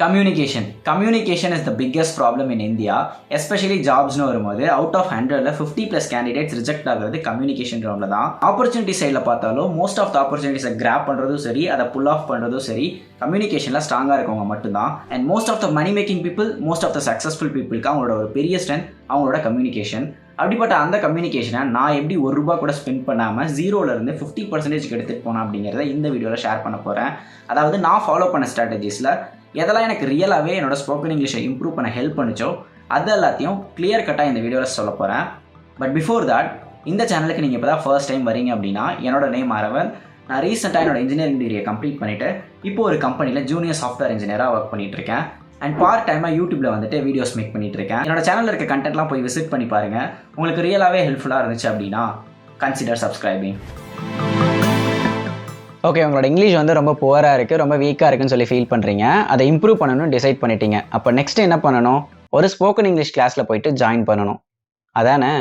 Communication is the biggest problem in India, especially jobs னு வரும்போது out of 100ல 50+ candidates reject ஆகிறது communication ரவுண்ட்ல தான். ஆப்பர்ச்சுனிட்டி சைடில் பார்த்தாலும் மோஸ்ட் ஆஃப் த ஆப்பர்ச்சுனிட்டிஸை கிராப் பண்ணுறதும் சரி, அதை புல் ஆஃப் பண்ணுறதும் சரி, கம்யூனிகேஷனில் ஸ்ட்ராங்காக இருக்கவங்க மட்டும்தான். And most of the money making people, most of the successful பீப்புளுக்கு அவங்களோட ஒரு பெரிய ஸ்ட்ரென்த் அவங்களோட கம்யூனிகேஷன். அப்படிப்பட்ட அந்த கம்யூனிகேஷனை நான் எப்படி ₹1 கூட ஸ்பெண்ட் பண்ணாமல் 0லேருந்து 50% எடுத்துகிட்டு போனேன் அப்படிங்கிறத இந்த வீடியோவில் ஷேர் பண்ண போகிறேன். அதாவது நான் ஃபாலோ பண்ண ஸ்ட்ராட்டஜிஸில் எதெல்லாம் எனக்கு ரியலாகவே என்னோட ஸ்போக்கன் இங்கிலீஷை இம்ப்ரூவ் பண்ண ஹெல்ப் பண்ணிச்சோ அது எல்லாத்தையும் கிளியர் கட்டாக இந்த வீடியோவில் சொல்ல போகிறேன். பட் பிஃபோர் தட், இந்த சேனலுக்கு நீங்கள் இப்போ தான் ஃபர்ஸ்ட் டைம் வரீங்க அப்படின்னா, என்னோட நேம் அரவன். நான் ரீசெண்டாக என்னோட இன்ஜினியரிங் டிகிரியை கம்ப்ளீட் பண்ணிவிட்டு இப்போ ஒரு கம்பெனியில் ஜூனியர் சாஃப்ட்வேர் இன்ஜினியராக ஒர்க் பண்ணிகிட்ருக்கேன். அண்ட் பார்ட் டைமாக யூடியூப்பில் வந்துட்டு வீடியோஸ் மேக் பண்ணிகிட்ருக்கேன். என்னோட சேனலில் இருக்க கண்டென்ட்லாம் போய் விசிட் பண்ணி பாருங்கள். உங்களுக்கு ரியலாகவே ஹெல்ப்ஃபுல்லாக இருந்துச்சு அப்படின்னா கன்சிடர் சப்ஸ்கிரைபிங். ஓகே, உங்களோட இங்கிலீஷ் வந்து ரொம்ப புவராக இருக்குது, ரொம்ப வீக்காக இருக்குன்னு சொல்லி ஃபீல் பண்ணுறீங்க. அதை இம்ப்ரூவ் பண்ணணும்னு டிசைட் பண்ணிட்டீங்க. அப்போ நெக்ஸ்ட் என்ன பண்ணணும்? ஒரு ஸ்போக்கன் இங்கிலீஷ் கிளாஸில் போயிட்டு ஜாயின் பண்ணணும், அதானே?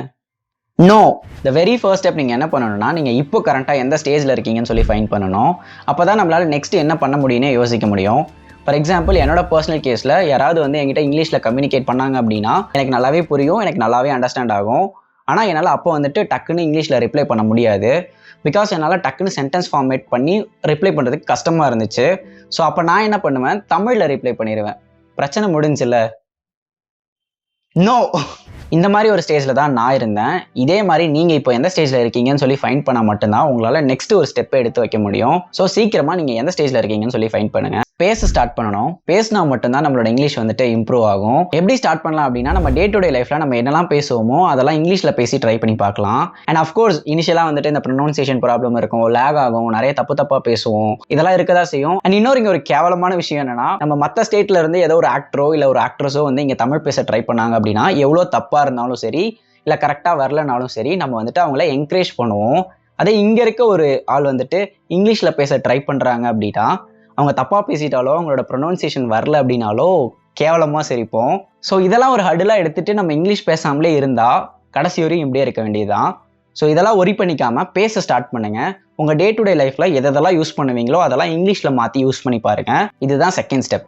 No, the very first step நீங்கள் என்ன பண்ணணும்னா, நீங்கள் இப்போ கரண்ட்டாக எந்த ஸ்டேஜில் இருக்கீங்கன்னு சொல்லி ஃபைன் பண்ணணும். அப்போ தான் நம்மளால் நெக்ஸ்ட் என்ன பண்ண முடியும்னு யோசிக்க முடியும். ஃபார் எக்ஸாம்பிள், என்னோட பர்சனல் கேஸில் யாராவது வந்து என்கிட்ட இங்கிலீஷில் கம்யூனிகேட் பண்ணாங்க அப்படின்னா எனக்கு நல்லாவே புரியும், எனக்கு நல்லாவே அண்டர்ஸ்டாண்ட் ஆகும். ஆனால் என்னால் அப்போ வந்துட்டு டக்குன்னு இங்கிலீஷில் ரிப்ளை பண்ண முடியாது. பிகாஸ் என்னால் டக்குன்னு சென்டென்ஸ் ஃபார்மேட் பண்ணி ரிப்ளை பண்ணுறதுக்கு கஷ்டமாக இருந்துச்சு. ஸோ அப்போ நான் என்ன பண்ணுவேன், தமிழில் ரிப்ளை பண்ணிடுவேன். பிரச்சனை முடிஞ்சில்ல? நோ, இந்த மாதிரி ஒரு ஸ்டேஜில் தான் நான் இருந்தேன். இதே மாதிரி நீங்கள் இப்போ எந்த ஸ்டேஜில் இருக்கீங்கன்னு சொல்லி ஃபைண்ட் பண்ணால் மட்டும்தான் உங்களால் நெக்ஸ்ட் ஒரு ஸ்டெப்பை எடுத்து வைக்க முடியும். ஸோ சீக்கிரமாக நீங்கள் எந்த ஸ்டேஜில் இருக்கீங்கன்னு சொல்லி ஃபைண்ட் பண்ணுங்கள். பேச ஸ்டார்ட் பண்ணணும். பேசினா மட்டும்தான் நம்மளோட இங்கிலீஷ் வந்துட்டு இம்ப்ரூவ் ஆகும். எப்படி ஸ்டார்ட் பண்ணலாம் அப்படின்னா, நம்ம டே டு டே லைஃப்பில் நம்ம என்னெல்லாம் பேசுவோமோ அதெல்லாம் இங்கிலீஷில் பேசி ட்ரை பண்ணி பார்க்கலாம். அண்ட் அஃப்கோர்ஸ் இனிஷியலாக வந்துட்டு இந்த ப்ரொனவுன்சியேஷன் ப்ராப்ளம் இருக்கும், லேக் ஆகும், நிறைய தப்பாக பேசுவோம், இதெல்லாம் இருக்கதா செய்யும். அண்ட் இன்னொரு இங்கே ஒரு கேவலமான விஷயம் என்னன்னா, நம்ம மற்ற ஸ்டேட்ல இருந்து ஏதோ ஒரு ஆக்டரோ இல்லை ஒரு ஆக்ட்ரஸோ வந்து இங்கே தமிழ் பேச ட்ரை பண்ணாங்க அப்படின்னா, எவ்வளோ தப்பாக இருந்தாலும் சரி, இல்லை கரெக்டாக வரலனாலும் சரி, நம்ம வந்துட்டு அவங்கள என்கரேஜ் பண்ணுவோம். அதே இங்கே இருக்க ஒரு ஆள் வந்துட்டு இங்கிலீஷில் பேச ட்ரை பண்ணுறாங்க அப்படின்னா, அவங்க தப்பாக பேசிட்டாலோ அவங்களோட ப்ரொனவுன்சியேஷன் வரல அப்படின்னாலோ கேவலமாக சிரிப்போம். ஸோ இதெல்லாம் ஒரு ஹடிலாக எடுத்துகிட்டு நம்ம இங்கிலீஷ் பேசாமலே இருந்தால் கடைசி வரையும் இப்படியே இருக்க வேண்டியதுதான். ஸோ இதெல்லாம் ஒரி பண்ணிக்காமல் பேச ஸ்டார்ட் பண்ணுங்கள். உங்கள் டே டு டே லைஃப்பில் எதெல்லாம் யூஸ் பண்ணுவீங்களோ அதெல்லாம் இங்கிலீஷில் மாற்றி யூஸ் பண்ணி பாருங்கள். இதுதான் second step.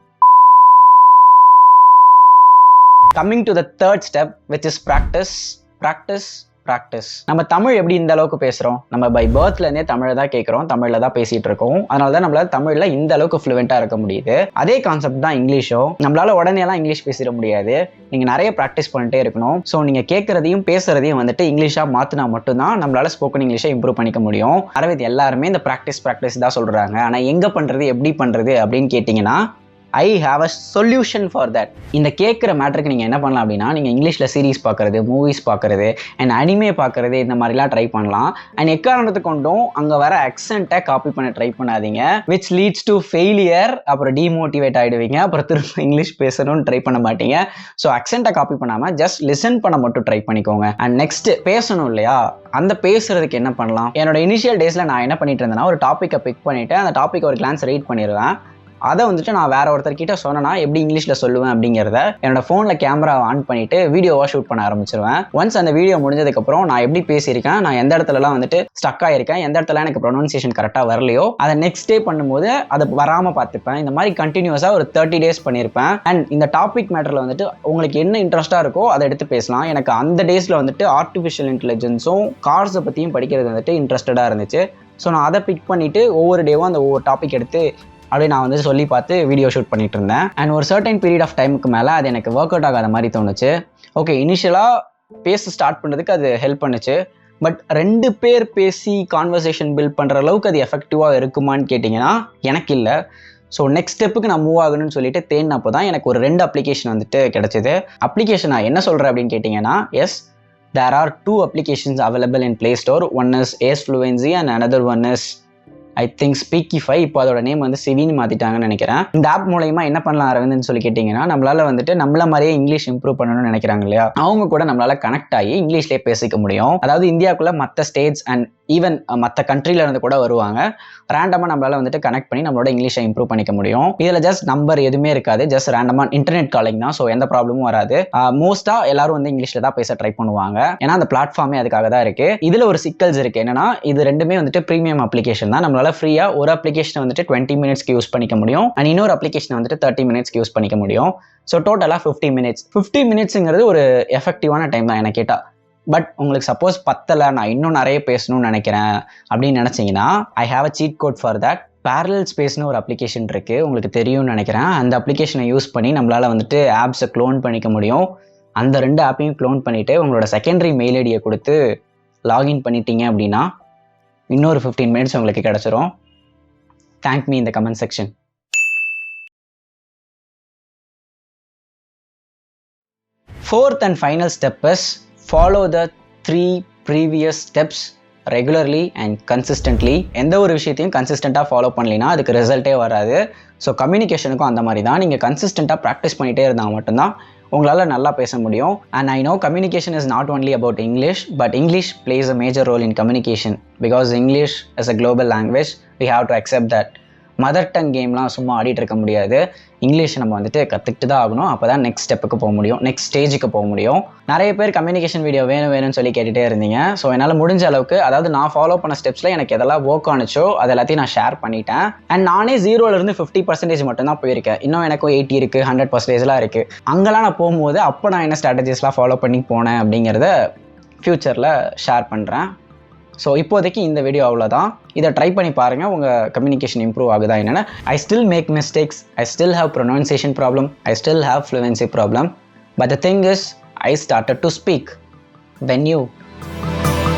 Coming to the third step, which is practice. நம்ம தமிழ் எப்படி இந்த அளவுக்கு பேசுகிறோம்? நம்ம பை பர்த்லேருந்தே தமிழை தான் கேட்குறோம், தமிழில் தான் பேசிகிட்டு இருக்கோம். அதனால தான் நம்மளால் தமிழில் இந்த அளவுக்கு ஃப்ளூவெண்ட்டாக இருக்க முடியுது. அதே கான்செப்ட் தான் இங்கிலீஷும். நம்மளால் உடனேலாம் இங்கிலீஷ் பேசிட முடியாது. நீங்கள் நிறைய ப்ராக்டிஸ் பண்ணிட்டே இருக்கணும். ஸோ நீங்கள் கேட்குறதையும் பேசுகிறதையும் வந்துட்டு இங்கிலீஷாக மாற்றினா மட்டும்தான் நம்மளால் ஸ்போக்கன் இங்கிலீஷை இம்ப்ரூவ் பண்ணிக்க முடியும். அரவிந்த், எல்லாருமே இந்த ப்ராக்டிஸ் தான் சொல்கிறாங்க. ஆனால் எங்கே பண்ணுறது, எப்படி பண்ணுறது அப்படின்னு கேட்டிங்கன்னா, ஐ have a solution for that. இந்த கேட்குற மேட்டருக்கு நீங்கள் என்ன பண்ணலாம் அப்படின்னா, நீங்கள் இங்கிலீஷில் சீரீஸ் பார்க்குறது, மூவிஸ் பார்க்குறது, அண்ட் அனிமே பார்க்குறது, இந்த மாதிரிலாம் ட்ரை பண்ணலாம். அண்ட் எக்காரணத்துக்கு கொண்டும் அங்கே வர அக்சென்ட்டை காப்பி பண்ண ட்ரை பண்ணாதீங்க, விச் லீட்ஸ் டு ஃபெயிலியர். அப்புறம் டிமோட்டிவேட் ஆகிடுவீங்க, அப்புறம் திரும்ப இங்கிலீஷ் பேசணும்னு ட்ரை பண்ண மாட்டீங்க. ஸோ அக்சென்ட்டை காப்பி பண்ணாமல் ஜஸ்ட் லிசன் பண்ண மட்டும் ட்ரை பண்ணிக்கோங்க. அண்ட் நெக்ஸ்ட் பேசணும் இல்லையா, அந்த பேசுறதுக்கு என்ன பண்ணலாம்? என்னோட இனிஷியல் டேஸில் நான் என்ன பண்ணிட்டு இருந்தேன்னா, ஒரு டாப்பிக்கை பிக் பண்ணிவிட்டு அந்த டாப்பிக் ஒரு கிளான்ஸ் ரீட் பண்ணிடுவேன். அதை வந்துட்டு நான் வேற ஒருத்தர்கிட்ட சொன்னேன்னா எப்படி இங்கிலீஷில் சொல்லுவேன் அப்படிங்கிறத என்னோட ஃபோனில் கேமரா ஆன் பண்ணிட்டு வீடியோவாக ஷூட் பண்ண ஆரம்பிச்சிருவேன். ஒன்ஸ் அந்த வீடியோ முடிஞ்சதுக்கப்புறம் நான் எப்படி பேசியிருக்கேன், நான் எந்த இடத்துலலாம் வந்துட்டு ஸ்டக் ஆகிருக்கேன், எந்த இடத்துல எனக்கு ப்ரொனவுன்சியேஷன் கரெக்டாக வரலையோ அதை நெக்ஸ்ட் டே பண்ணும்போது அதை வராமல் பார்த்துப்பேன். இந்த மாதிரி கண்டினியூஸாக ஒரு 30 days பண்ணியிருப்பேன். அண்ட் இந்த டாபிக் மேட்டரில் வந்துட்டு உங்களுக்கு என்ன இன்ட்ரெஸ்ட்டாக இருக்கோ அதை எடுத்து பேசலாம். எனக்கு அந்த டேஸில் வந்துட்டு ஆர்டிஃபிஷியல் இன்டெலிஜென்ஸும் கார்ஸை பற்றியும் படிக்கிறது வந்துட்டு இன்ட்ரெஸ்டடாக இருந்துச்சு. ஸோ நான் அதை பிக் பண்ணிவிட்டு ஒவ்வொரு டேவும் அந்த ஒவ்வொரு டாபிக் எடுத்து அப்படியே நான் வந்து சொல்லி பார்த்து வீடியோ ஷூட் பண்ணிட்டு இருந்தேன். அண்ட் ஒரு சர்டன் பீரியட் ஆஃப் டைமுக்கு மேலே அது எனக்கு ஒர்க் அவுட் ஆகாத மாதிரி தோணுச்சு. ஓகே, இனிஷியலாக பேச ஸ்டார்ட் பண்ணுறதுக்கு அது ஹெல்ப் பண்ணுச்சு. பட் 2 பேர் பேசி கான்வர்சேஷன் பில்ட் பண்ணுற அளவுக்கு அது எஃபெக்டிவாக இருக்குமான்னு கேட்டிங்கன்னா எனக்கு இல்லை. ஸோ நெக்ஸ்ட் ஸ்டெப்புக்கு நான் மூவ் ஆகணும்னு சொல்லிட்டு தேடினப்போ தான் எனக்கு ஒரு 2 அப்ளிகேஷன் வந்துட்டு கிடச்சிது. அப்ளிகேஷன் நான் என்ன சொல்கிறேன் அப்படின்னு கேட்டிங்கன்னா, S, there are 2 applications available in Play Store. One is Ace Fluency and another one is I think Speechify. இப்போ அதோட நேம் வந்து சிவின்னு மாற்றிட்டாங்கன்னு நினைக்கிறேன். இந்த ஆப் மூலயமா என்ன பண்ணலாம் அரவிந்த்னு சொல்லி கேட்டிங்கன்னா, நம்மளால் வந்துட்டு நம்மள மாதிரியே இங்கிலீஷ் இம்ப்ரூவ் பண்ணணும்னு நினைக்கிறாங்க இல்லையா, அவங்க கூட நம்மளால் கனெக்ட் ஆகி இங்கிலீஷ்லேயே பேசிக்க முடியும். அதாவது இந்தியாவுக்குள்ள மற்ற ஸ்டேட்ஸ் அண்ட் ஈவன் மற்ற கண்ட்ரில இருந்து கூட வருவாங்க. ரேண்டமாக நம்மளால வந்துட்டு கனெக்ட் பண்ணி நம்மளோட இங்கிலீஷை இம்ப்ரூவ் பண்ணிக்க முடியும். இதில் ஜஸ்ட் நம்பர் எதுவுமே இருக்காது, ஜஸ்ட் ரேண்டமாக இன்டர்நெட் காலிங் தான். ஸோ எந்த ப்ராப்ளமும் வராது. மோஸ்ட்டாக எல்லாரும் வந்து இங்கிலீஷில் தான் பேச ட்ரை பண்ணுவாங்க, ஏன்னா அந்த பிளாட்ஃபார்மே அதுக்காக தான் இருக்கு. இதில் ஒரு சிக்கல்ஸ் இருக்கு. என்னன்னா இது ரெண்டுமே வந்துட்டு ப்ரீமியம் அப்ளிகேஷன் தான். நம்மளால ஃப்ரீயாக ஒரு அப்ளிகேஷனை வந்துட்டு 20 மினிட்ஸ்க்கு யூஸ் பண்ணிக்க முடியும், அண்ட் இன்னொரு அப்ளிகேஷனை வந்துட்டு 30 மினிட்ஸ்க்கு யூஸ் பண்ணிக்க முடியும். ஸோ டோட்டலாக 50 மினிட்ஸுங்கிறது ஒரு எஃபெக்டிவான டைம் தான் எனக்கு கேட்டால். பட் உங்களுக்கு சப்போஸ் பத்தலை, நான் இன்னும் நிறைய பேசணும்னு நினைக்கிறேன் அப்படின்னு நினச்சிங்கன்னா, I have a cheat code for that. Parallel ஸ்பேஸ்னு ஒரு அப்ளிகேஷன் இருக்குது, உங்களுக்கு தெரியும்னு நினைக்கிறேன். அந்த அப்ளிகேஷனை யூஸ் பண்ணி நம்மளால் வந்துட்டு ஆப்ஸை க்ளோன் பண்ணிக்க முடியும். அந்த 2 ஆப்பையும் க்ளோன் பண்ணிவிட்டு உங்களோட செகண்டரி மெயில் ஐடியை கொடுத்து லாகின் பண்ணிட்டீங்க அப்படின்னா இன்னொரு 15 மினிட்ஸ் உங்களுக்கு கிடச்சிரும். தேங்க் மீ இந்த comment section. Fourth and final step is follow the 3 previous steps regularly and consistently. எந்த ஒரு விஷயத்தையும் கன்சிஸ்டண்ட்டாக ஃபாலோ பண்ணலினா அதுக்கு ரிசல்ட்டே வராது. ஸோ கம்யூனிகேஷனுக்கும் அந்த மாதிரி தான். நீங்கள் கன்சிஸ்டண்ட்டாக ப்ராக்டிஸ் பண்ணிகிட்டே இருந்தால் மட்டும்தான் உங்களால் நல்லா பேச முடியும். And I know communication is not only about English, but English plays a major role in communication because English is a global language. We have to accept that. Mother tongue கேம்லாம் சும்மா ஆடிட்டு இருக்க முடியாது. இங்கிலீஷ் நம்ம வந்துட்டு கற்றுக்கிட்டு தான் ஆகணும். அப்போ தான் நெக்ஸ்ட் ஸ்டெப்புக்கு போக முடியும், நெக்ஸ்ட் ஸ்டேஜுக்கு போக முடியும். நிறைய பேர் கம்யூனிகேஷன் வீடியோ வேணும்னு சொல்லி கேட்டுகிட்டே இருந்தீங்க. ஸோ என்னால் முடிஞ்ச அளவுக்கு, அதாவது நான் ஃபாலோ பண்ண ஸ்டெப்ஸில் எனக்கு எதெல்லாம் ஒர்க் ஆனிச்சோ அது எல்லாத்தையும் நான் ஷேர் பண்ணிட்டேன். அண்ட் நானே 0லேருந்து 50% மட்டும்தான் போயிருக்கேன். இன்னும் எனக்கும் 80 இருக்குது, 100%லாம் இருக்குது. அங்கெல்லாம் நான் போகும்போது அப்போ நான் என்ன ஸ்ட்ராட்டஜிஸ்லாம் ஃபாலோ பண்ணி போனேன் அப்படிங்கிறத ஃப்யூச்சரில் ஷேர் பண்ணுறேன். ஸோ இப்போதைக்கு இந்த வீடியோ அவ்வளோதான். இதை ட்ரை பண்ணி பாருங்கள், உங்கள் கம்யூனிகேஷன் இம்ப்ரூவ் ஆகுதா என்னென்னு. I still make mistakes, I still have pronunciation problem, I still have fluency problem. But the thing is, I started to speak. When you